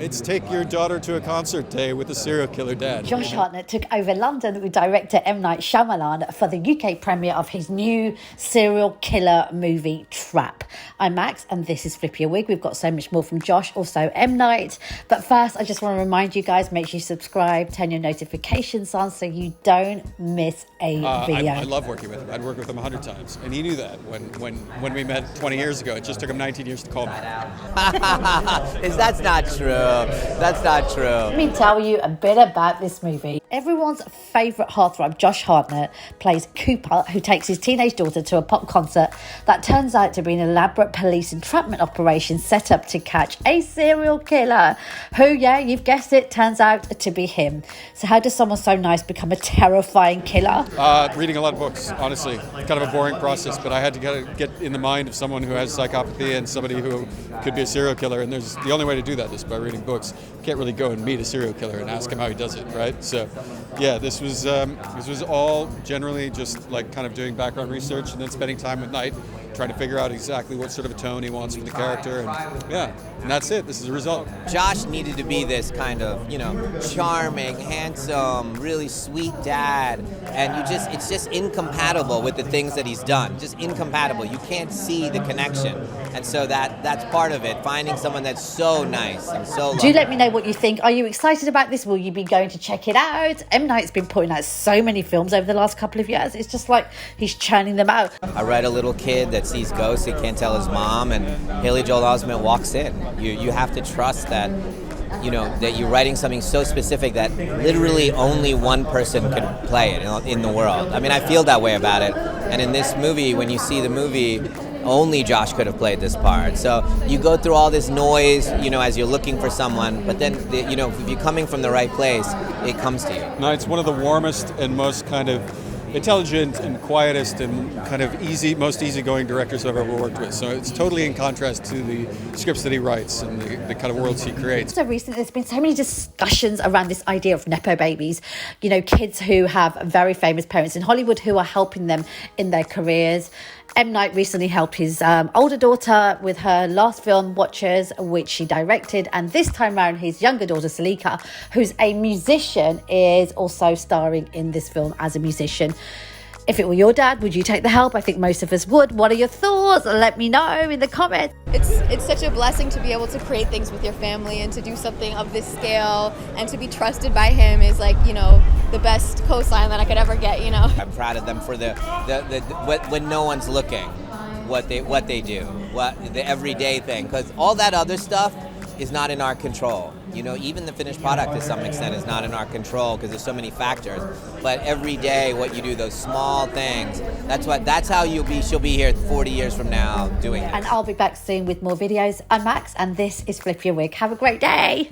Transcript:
It's take your daughter to a concert day with a serial killer dad. Josh Hartnett took over London with director M. Night Shyamalan for the UK premiere of his new serial killer movie, Trap. I'm Max, and this is Flip Your Wig. We've got so much more from Josh, also M. Night. But first, I just want to remind you guys, make sure you subscribe, turn your notifications on so you don't miss a video. I love working with him. I'd work with him 100 times. And he knew that when we met 20 years ago. It just took him 19 years to call me. That's not true. That's not true. Let me tell you a bit about this movie. Everyone's favourite heartthrob, Josh Hartnett, plays Cooper, who takes his teenage daughter to a pop concert that turns out to be an elaborate police entrapment operation set up to catch a serial killer who, yeah, you've guessed it, turns out to be him. So how does someone so nice become a terrifying killer? Reading a lot of books, honestly. Kind of a boring process, but I had to get in the mind of someone who has psychopathy and somebody who could be a serial killer, and the only way to do that is by reading books. You can't really go and meet a serial killer and ask him how he does it, right? So, yeah, this was all generally just like kind of doing background research and then spending time with Night, trying to figure out exactly what sort of a tone he wants for the character, and that's it. This is the result. Josh needed to be this kind of, charming, handsome, really sweet dad, and it's just incompatible with the things that he's done. Just incompatible. You can't see the connection, and so that's part of it. Finding someone that's so nice and so lovely. Do let me know what you think. Are you excited about this? Will you be going to check it out? M. Night's been putting out so many films over the last couple of years. It's just like he's churning them out. I read a little kid that sees ghosts, he can't tell his mom, and Haley Joel Osment walks in. You have to trust that, that you're writing something so specific that literally only one person can play it in the world. I mean, I feel that way about it. And in this movie, when you see the movie, only Josh could have played this part. So you go through all this noise, as you're looking for someone, but then, if you're coming from the right place, it comes to you. No, it's one of the warmest and most kind of intelligent and quietest and kind of most easygoing directors I've ever worked with. So it's totally in contrast to the scripts that he writes and the kind of worlds he creates. So recently there's been so many discussions around this idea of Nepo babies, kids who have very famous parents in Hollywood who are helping them in their careers. M. Night recently helped his older daughter with her last film, Watchers, which she directed. And this time around, his younger daughter, Salika, who's a musician, is also starring in this film as a musician. If it were your dad, would you take the help? I think most of us would. What are your thoughts? Let me know in the comments. It's such a blessing to be able to create things with your family and to do something of this scale and to be trusted by him is like, the best cosign that I could ever get, I'm proud of them for the when no one's looking, what they do, the everyday thing, because all that other stuff is not in our control. Even the finished product to some extent is not in our control because there's so many factors. But every day, what you do, those small things, that's how she'll be here 40 years from now doing it. And I'll be back soon with more videos. I'm Max, and this is Flip Your Wig. Have a great day.